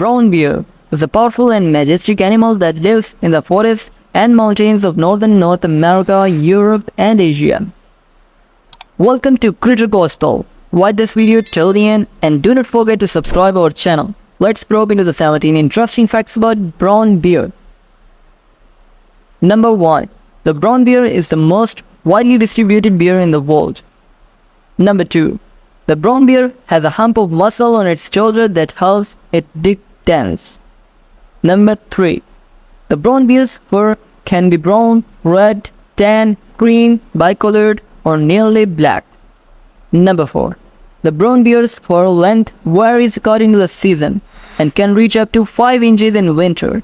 brown bear is a powerful and majestic animal that lives in the forests and mountains of northern North America, Europe, and Asia. Welcome to Critter Gospel. Watch this video till the end and do not forget to subscribe our channel. Let's probe into the 17 interesting facts about brown bear. Number 1. The brown bear is the most widely distributed bear in the world. Number 2. The brown bear has a hump of muscle on its shoulder that helps it dig dance. Number 3. The brown bear's fur can be brown, red, tan, green, bicolored, or nearly black. Number 4. The brown bear's fur length varies according to the season and can reach up to 5 inches in winter.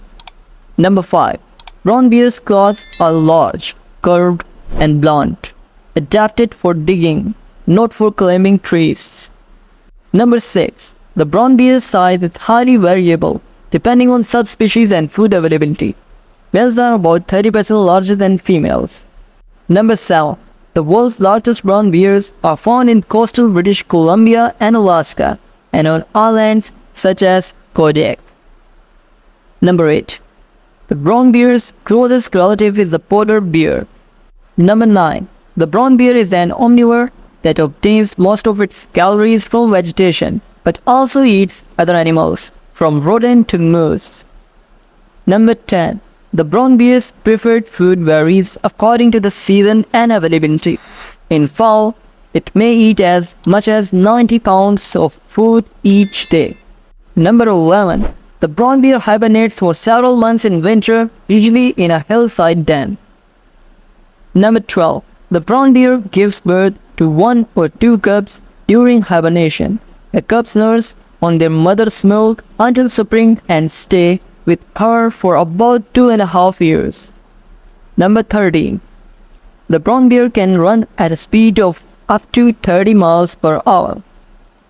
Number 5. Brown bear's claws are large, curved, and blunt, adapted for digging, not for climbing trees. Number 6. The brown bear's size is highly variable, depending on subspecies and food availability. Males are about 30% larger than females. Number 7. The world's largest brown bears are found in coastal British Columbia and Alaska, and on islands such as Kodiak. Number 8. The brown bear's closest relative is the polar bear. Number 9. The brown bear is an omnivore that obtains most of its calories from vegetation, but also eats other animals, from rodent to moose. Number 10. The brown bear's preferred food varies according to the season and availability. In fall, it may eat as much as 90 pounds of food each day. Number 11. The brown bear hibernates for several months in winter, usually in a hillside den. Number 12. The brown bear gives birth to 1 or 2 cubs during hibernation. The cubs nurse on their mother's milk until spring and stay with her for about 2.5 years. Number 13. The brown bear can run at a speed of up to 30 miles per hour.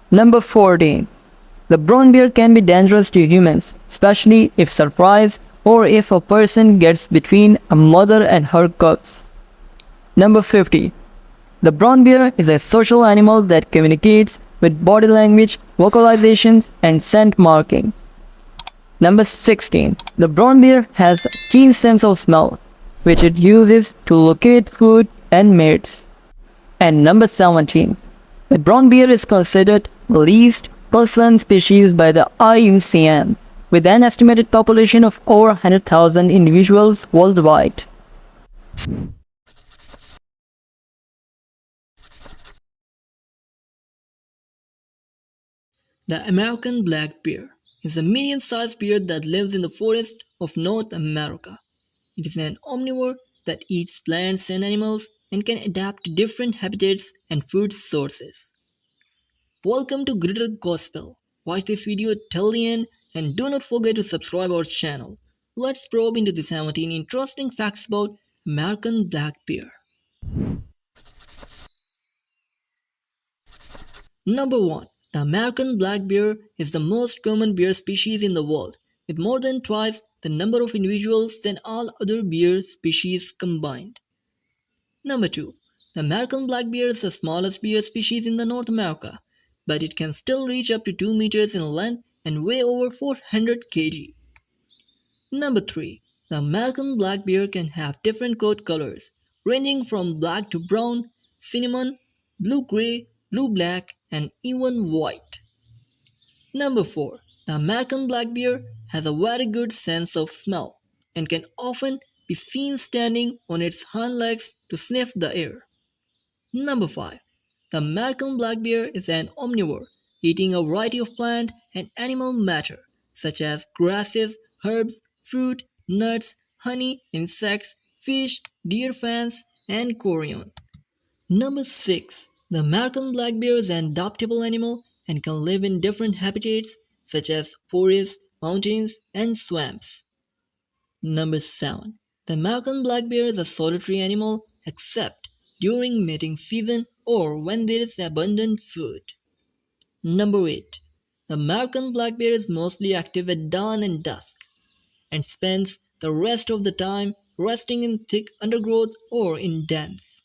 Number 14. The brown bear can be dangerous to humans, especially if surprised or if a person gets between a mother and her cubs. Number 50. The brown bear is a social animal that communicates with body language, vocalizations, and scent marking. Number 16. The brown bear has a keen sense of smell, which it uses to locate food and mates. And number 17. The brown bear is considered the least concerned species by the IUCN, with an estimated population of over 100,000 individuals worldwide. The American black bear is a medium-sized bear that lives in the forests of North America. It is an omnivore that eats plants and animals and can adapt to different habitats and food sources. Welcome to Critter Gospel. Watch this video till the end and do not forget to subscribe our channel. Let's probe into the 17 interesting facts about American black bear. Number 1. The American black bear is the most common bear species in the world, with more than twice the number of individuals than all other bear species combined. Number 2. The American black bear is the smallest bear species in the North America, but it can still reach up to 2 meters in length and weigh over 400 kg. Number 3. The American black bear can have different coat colors, ranging from black to brown, cinnamon, blue-gray, blue-black, and even white. Number 4. The American black bear has a very good sense of smell and can often be seen standing on its hind legs to sniff the air. Number 5. The American black bear is an omnivore, eating a variety of plant and animal matter, such as grasses, herbs, fruit, nuts, honey, insects, fish, deer fans, and carrion. Number 6. The American black bear is an adaptable animal and can live in different habitats such as forests, mountains, and swamps. Number 7. The American black bear is a solitary animal except during mating season or when there is abundant food. Number 8. The American black bear is mostly active at dawn and dusk and spends the rest of the time resting in thick undergrowth or in dens.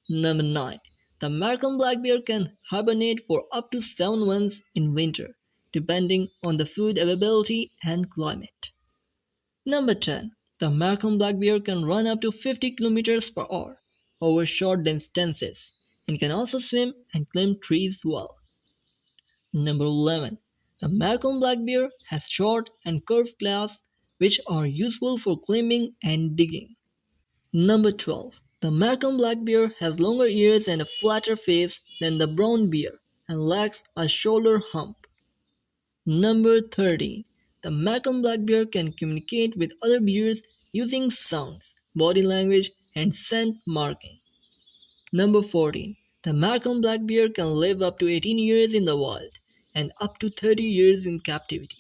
Number 9. The American black bear can hibernate for up to 7 months in winter, depending on the food availability and climate. Number 10. The American black bear can run up to 50 kilometers per hour over short distances and can also swim and climb trees well. Number 11. The American black bear has short and curved claws which are useful for climbing and digging. Number 12. The American black bear has longer ears and a flatter face than the brown bear and lacks a shoulder hump. Number 13. The American black bear can communicate with other bears using sounds, body language, and scent marking. Number 14. The American black bear can live up to 18 years in the wild and up to 30 years in captivity.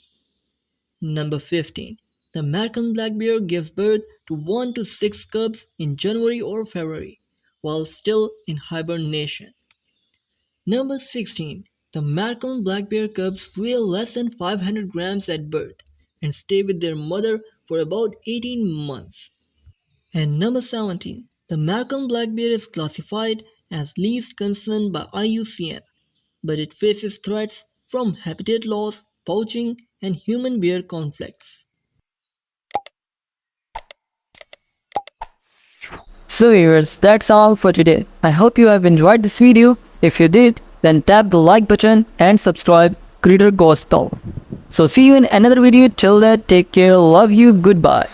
Number 15. The American black bear gives birth to 1 to 6 cubs in January or February while still in hibernation. Number 16. The American black bear cubs weigh less than 500 grams at birth and stay with their mother for about 18 months. And number 17. The American black bear is classified as least concern by IUCN, but it faces threats from habitat loss, poaching, and human-bear conflicts. So viewers, that's all for today. I hope you have enjoyed this video. If you did, then tap the like button and subscribe Critter Gospel. So see you in another video. Till then, take care, love you, goodbye.